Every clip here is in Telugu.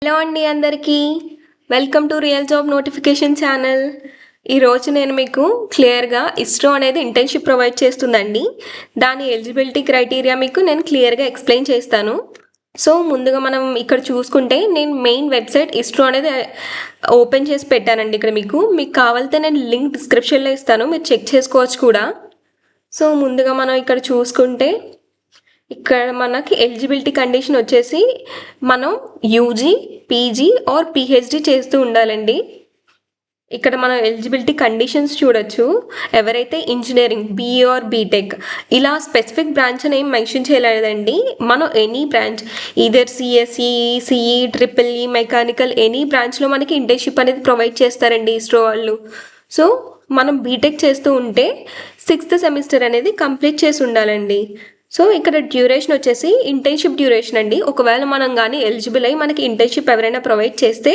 హలో అండి అందరికీ welcome to real job notification channel. ఈరోజు నేను మీకు క్లియర్గా ఇస్రో అనేది ఇంటర్న్షిప్ ప్రొవైడ్ చేస్తుందండి. దాని ఎలిజిబిలిటీ క్రైటీరియా మీకు నేను క్లియర్గా ఎక్స్ప్లెయిన్ చేస్తాను. సో ముందుగా మనం ఇక్కడ చూసుకుంటే నేను మెయిన్ వెబ్సైట్ ఇస్రో అనేది ఓపెన్ చేసి పెట్టానండి. ఇక్కడ మీకు కావాలితే నేను లింక్ డిస్క్రిప్షన్లో ఇస్తాను, మీరు చెక్ చేసుకోవచ్చు కూడా. సో ముందుగా మనం ఇక్కడ చూసుకుంటే ఇక్కడ మనకి ఎలిజిబిలిటీ కండిషన్ వచ్చేసి మనం యూజీ, పీజీ ఆర్ పిహెచ్డి చేస్తూ ఉండాలండి. ఇక్కడ మనం ఎలిజిబిలిటీ కండిషన్స్ చూడొచ్చు. ఎవరైతే ఇంజనీరింగ్, బీఈ ఆర్ బీటెక్ ఇలా స్పెసిఫిక్ బ్రాంచ్ అని ఏం మెన్షన్ చేయలేదండి. మనం any branch either CSE, CE, triple E, mechanical any బ్రాంచ్లో మనకి ఇంటర్న్షిప్ అనేది ప్రొవైడ్ చేస్తారండి ఇస్రో వాళ్ళు. సో మనం బీటెక్ చేస్తూ ఉంటే 6th సెమిస్టర్ అనేది కంప్లీట్ చేసి ఉండాలండి. సో ఇక్కడ డ్యూరేషన్ వచ్చేసి ఇంటర్న్షిప్ డ్యూరేషన్ అండి. ఒకవేళ మనం కానీ ఎలిజిబుల్ అయ్యి మనకి ఇంటర్న్షిప్ ఎవరైనా ప్రొవైడ్ చేస్తే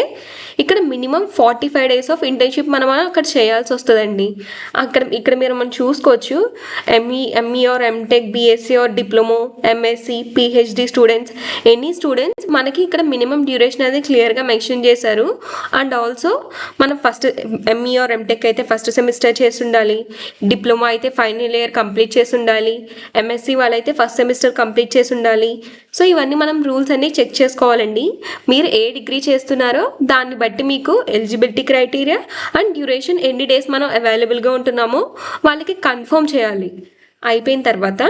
ఇక్కడ మినిమం 45 days ఆఫ్ ఇంటర్న్షిప్ మనం అక్కడ చేయాల్సి వస్తుందండి. ఇక్కడ మనం చూసుకోవచ్చు ME or MTech, BSc or diploma, MSc, PhD students, any students మనకి ఇక్కడ మినిమం డ్యూరేషన్ అనేది క్లియర్గా మెన్షన్ చేశారు. అండ్ ఆల్సో మనం ఫస్ట్ ఎంఈ ఆర్ ఎంటెక్ అయితే ఫస్ట్ సెమిస్టర్ చేసి ఉండాలి, డిప్లొమా అయితే ఫైనల్ ఇయర్ కంప్లీట్ చేసి ఉండాలి, ఎంఎస్సి వాళ్ళైతే ఫస్ట్ సెమిస్టర్ కంప్లీట్ చేసి ఉండాలి. సో ఇవన్నీ మనం రూల్స్ అన్నీ చెక్ చేసుకోవాలండి. మీరు ఏ డిగ్రీ చేస్తున్నారో దాన్ని బట్టి మీకు ఎలిజిబిలిటీ క్రైటీరియా అండ్ డ్యూరేషన్ ఎన్ని డేస్ మనం అవైలబుల్గా ఉంటున్నామో వాళ్ళకి కన్ఫర్మ్ చేయాలి. అయిపోయిన తర్వాత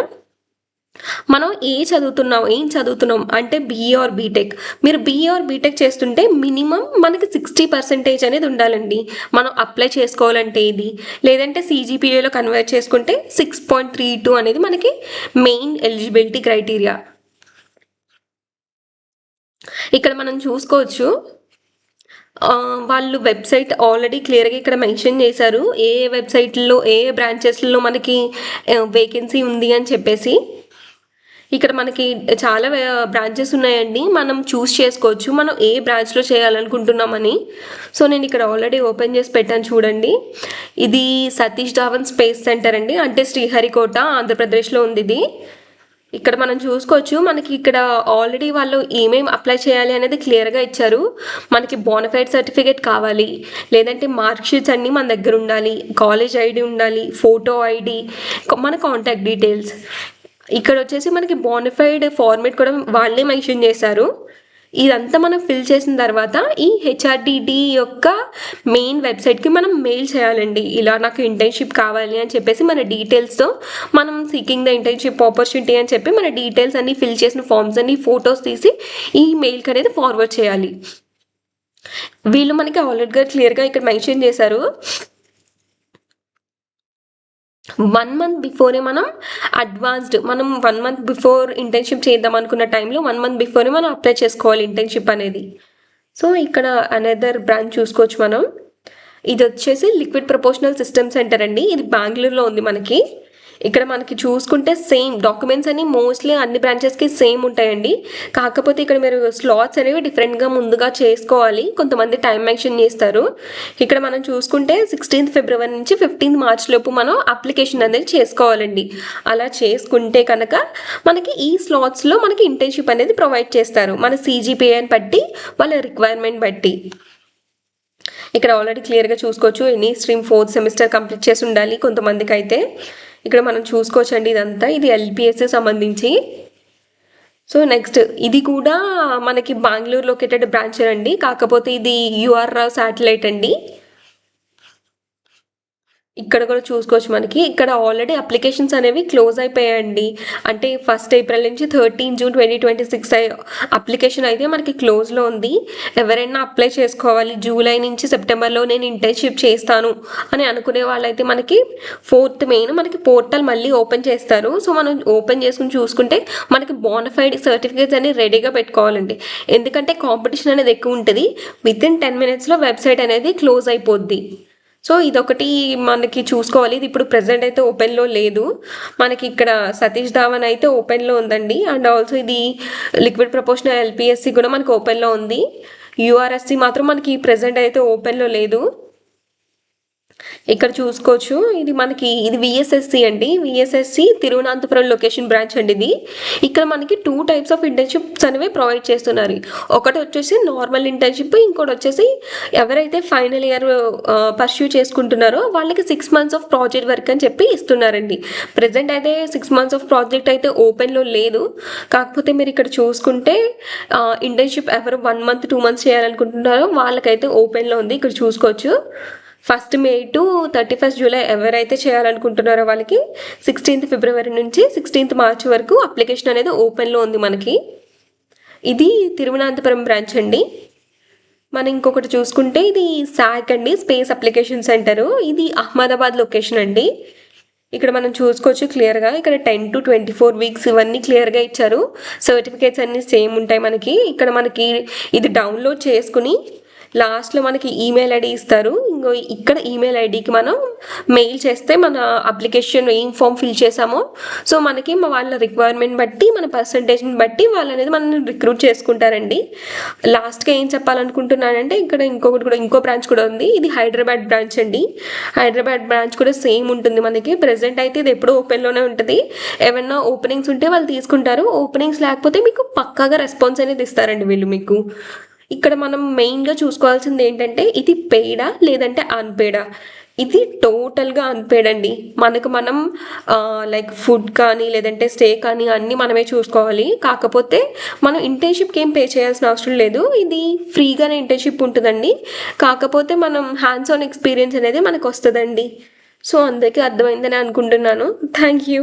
మనం ఏం చదువుతున్నాం అంటే బీఈ ఆర్ బీటెక్. మీరు బీఈ ఆర్ బీటెక్ చేస్తుంటే మినిమం మనకి 60% అనేది ఉండాలండి. మనం అప్లై చేసుకోవాలంటే ఇది, లేదంటే సిజిపిఏలో కన్వర్ట్ చేసుకుంటే 6.32 అనేది మనకి మెయిన్ ఎలిజిబిలిటీ క్రైటీరియా. ఇక్కడ మనం చూసుకోవచ్చు వాళ్ళు వెబ్సైట్ ఆల్రెడీ క్లియర్గా ఇక్కడ మెన్షన్ చేశారు ఏ వెబ్సైట్లో ఏ బ్రాంచెస్లో మనకి వేకెన్సీ ఉంది అని చెప్పేసి. ఇక్కడ మనకి చాలా బ్రాంచెస్ ఉన్నాయండి, మనం చూస్ చేసుకోవచ్చు మనం ఏ బ్రాంచ్లో చేయాలనుకుంటున్నామని. సో నేను ఇక్కడ ఆల్రెడీ ఓపెన్ చేసి పెట్టాను చూడండి. ఇది సతీష్ ధావన్ స్పేస్ సెంటర్ అండి, అంటే శ్రీహరికోట ఆంధ్రప్రదేశ్లో ఉంది ఇది. ఇక్కడ మనం చూసుకోవచ్చు మనకి ఇక్కడ ఆల్రెడీ వాళ్ళు ఏమేమి అప్లై చేయాలి అనేది క్లియర్గా ఇచ్చారు. మనకి బోనఫైడ్ సర్టిఫికేట్ కావాలి, లేదంటే మార్క్ షీట్స్ అన్నీ మన దగ్గర ఉండాలి, కాలేజ్ ఐడి ఉండాలి, ఫోటో ఐడి, మన కాంటాక్ట్ డీటెయిల్స్. ఇక్కడ వచ్చేసి మనకి బోనఫైడ్ ఫార్మేట్ కూడా వాళ్ళే మెన్షన్ చేశారు. ఇదంతా మనం ఫిల్ చేసిన తర్వాత ఈ హెచ్ఆర్డిడి యొక్క మెయిన్ వెబ్సైట్కి మనం మెయిల్ చేయాలండి. ఇలా నాకు ఇంటర్న్షిప్ కావాలి అని చెప్పేసి మన డీటెయిల్స్తో మనం సీకింగ్ ద ఇంటర్న్షిప్ ఆపర్చునిటీ అని చెప్పి మన డీటెయిల్స్ అన్ని ఫిల్ చేసిన ఫామ్స్ అన్ని ఫొటోస్ తీసి ఈ మెయిల్కి అనేది ఫార్వర్డ్ చేయాలి. వీళ్ళు మనకి ఆల్రెడీగా క్లియర్గా ఇక్కడ మెన్షన్ చేశారు 1 month బిఫోరే మనం మనం 1 month బిఫోర్ ఇంటర్న్షిప్ చేద్దాం అనుకున్న టైంలో 1 month బిఫోరే మనం అప్లై చేసుకోవాలి ఇంటర్న్షిప్ అనేది. సో ఇక్కడ అనదర్ బ్రాంచ్ చూసుకోవచ్చు మనం. ఇది వచ్చేసి లిక్విడ్ ప్రపోర్షనల్ సిస్టమ్ సెంటర్ అండి, ఇది బెంగళూరులో ఉంది మనకి. ఇక్కడ మనకి చూసుకుంటే సేమ్ డాక్యుమెంట్స్ అన్ని మోస్ట్లీ అన్ని బ్రాంచెస్కి సేమ్ ఉంటాయండి. కాకపోతే ఇక్కడ మీరు స్లాట్స్ అనేవి డిఫరెంట్గా ముందుగా చేసుకోవాలి, కొంతమంది టైం మెన్షన్ చేస్తారు. ఇక్కడ మనం చూసుకుంటే 16th February నుంచి 15th March లోపు మనం అప్లికేషన్ అనేది చేసుకోవాలండి. అలా చేసుకుంటే కనుక మనకి ఈ స్లాట్స్లో మనకి ఇంటర్న్షిప్ అనేది ప్రొవైడ్ చేస్తారు మన సిజిపిఐని బట్టి, వాళ్ళ రిక్వైర్మెంట్ బట్టి. ఇక్కడ ఆల్రెడీ క్లియర్గా చూసుకోవచ్చు any stream 4th semester complete చేసి ఉండాలి కొంతమందికి అయితే. ఇక్కడ మనం చూసుకోవచ్చు అండి ఇదంతా, ఇది ఎల్పిఎస్ సంబంధించి. సో నెక్స్ట్ ఇది కూడా మనకి బెంగళూరు లొకేటెడ్ బ్రాంచ్ అండి, కాకపోతే ఇది యూఆర్ రావ్ శాటిలైట్ అండి. ఇక్కడ కూడా చూసుకోవచ్చు మనకి ఇక్కడ ఆల్రెడీ అప్లికేషన్స్ అనేవి క్లోజ్ అయిపోయాయండి. అంటే 1st April నుంచి 13 June 2026 అప్లికేషన్ అయితే మనకి క్లోజ్లో ఉంది. ఎవరైనా అప్లై చేసుకోవాలి జూలై నుంచి సెప్టెంబర్లో నేను ఇంటర్న్షిప్ చేస్తాను అని అనుకునే వాళ్ళైతే మనకి 4th May మనకి పోర్టల్ మళ్ళీ ఓపెన్ చేస్తారు. సో మనం ఓపెన్ చేసుకుని చూసుకుంటే మనకి బోనఫైడ్ సర్టిఫికేట్స్ అన్ని రెడీగా పెట్టుకోవాలండి. ఎందుకంటే కాంపిటీషన్ అనేది ఎక్కువ ఉంటుంది, within 10 minutes వెబ్సైట్ అనేది క్లోజ్ అయిపోద్ది. సో ఇదొకటి మనకి చూసుకోవాలి. ఇది ఇప్పుడు ప్రెసెంట్ అయితే ఓపెన్లో లేదు మనకి. ఇక్కడ సతీష్ ధావన్ అయితే ఓపెన్లో ఉందండి. అండ్ ఆల్సో ఇది లిక్విడ్ ప్రపోర్షనల్ ఎల్పిఎస్సి కూడా మనకి ఓపెన్లో ఉంది. యూఆర్ఎస్సి మాత్రం మనకి ప్రెసెంట్ అయితే ఓపెన్లో లేదు. ఇక్కడ చూసుకోవచ్చు ఇది మనకి ఇది విఎస్ఎస్సి అండి. విఎస్ఎస్సి తిరువనంతపురం లొకేషన్ బ్రాంచ్ అండి ఇది. ఇక్కడ మనకి 2 టైప్స్ ఆఫ్ ఇంటర్న్‌షిప్స్ అనేవి ప్రొవైడ్ చేస్తున్నారు. ఒకటి వచ్చేసి నార్మల్ ఇంటర్న్‌షిప్, ఇంకోటి వచ్చేసి ఎవరైతే ఫైనల్ ఇయర్ పర్స్యూ చేసుకుంటున్నారో వాళ్ళకి 6 మంత్స్ ఆఫ్ ప్రాజెక్ట్ వర్క్ అని చెప్పి ఇస్తున్నారండి. ప్రెజెంట్ అయితే 6 మంత్స్ ఆఫ్ ప్రాజెక్ట్ అయితే ఓపెన్‌లో లేదు. కాకపోతే మీరు ఇక్కడ చూసుకుంటే ఇంటర్న్‌షిప్ ఎవరు 1 మంత్ 2 మంత్స్ చేయాలనుకుంటున్నారో వాళ్ళకైతే ఓపెన్‌లో ఉంది. ఇక్కడ చూసుకోవచ్చు. 1st May to 31st July ఎవరైతే చేయాలనుకుంటున్నారో వాళ్ళకి 16th ఫిబ్రవరి నుంచి 16th మార్చ్ వరకు అప్లికేషన్ అనేది ఓపెన్లో ఉంది మనకి. ఇది తిరువనంతపురం బ్రాంచ్ అండి. మనం ఇంకొకటి చూసుకుంటే ఇది సాక్ అండి, స్పేస్ అప్లికేషన్ సెంటరు. ఇది అహ్మదాబాద్ లొకేషన్ అండి. ఇక్కడ మనం చూసుకోవచ్చు క్లియర్గా. ఇక్కడ 10 to 24 వీక్స్ ఇవన్నీ క్లియర్గా ఇచ్చారు. సర్టిఫికేట్స్ అన్నీ సేమ్ ఉంటాయి మనకి. ఇక్కడ మనకి ఇది డౌన్లోడ్ చేసుకుని లాస్ట్లో మనకి ఈమెయిల్ ఐడి ఇస్తారు. ఇంకో ఇక్కడ ఈమెయిల్ ఐడికి మనం మెయిల్ చేస్తే మన అప్లికేషన్ ఏం ఫామ్ ఫిల్ చేసామో సో మనకి వాళ్ళ రిక్వైర్మెంట్ బట్టి మన పర్సంటేజ్ని బట్టి వాళ్ళు అనేది మనల్ని రిక్రూట్ చేసుకుంటారండి. లాస్ట్గా ఏం చెప్పాలనుకుంటున్నానంటే ఇక్కడ ఇంకో బ్రాంచ్ కూడా ఉంది. ఇది హైదరాబాద్ బ్రాంచ్ అండి. హైదరాబాద్ బ్రాంచ్ కూడా సేమ్ ఉంటుంది మనకి. ప్రెసెంట్ అయితే ఇది ఎప్పుడూ ఓపెన్లోనే ఉంటుంది. ఏమన్నా ఓపెనింగ్స్ ఉంటే వాళ్ళు తీసుకుంటారు. ఓపెనింగ్స్ లేకపోతే మీకు పక్కాగా రెస్పాన్స్ అనేది ఇస్తారండి వీళ్ళు మీకు. ఇక్కడ మనం మెయిన్గా చూసుకోవాల్సింది ఏంటంటే ఇది పెయిడా లేదంటే అన్పెయిడా. ఇది టోటల్గా అన్పెయిడ్ అండి. మనం లైక్ ఫుడ్ కానీ లేదంటే స్టే కానీ అన్నీ మనమే చూసుకోవాలి. కాకపోతే మనం ఇంటర్న్షిప్కి ఏం పే చేయాల్సిన అవసరం లేదు. ఇది ఫ్రీగానే ఇంటర్న్షిప్ ఉంటుందండి. కాకపోతే మనం హ్యాండ్స్ ఆన్ ఎక్స్పీరియన్స్ అనేది మనకు వస్తుందండి. సో అందరికీ అర్థమైందని అనుకుంటున్నాను. Thank you.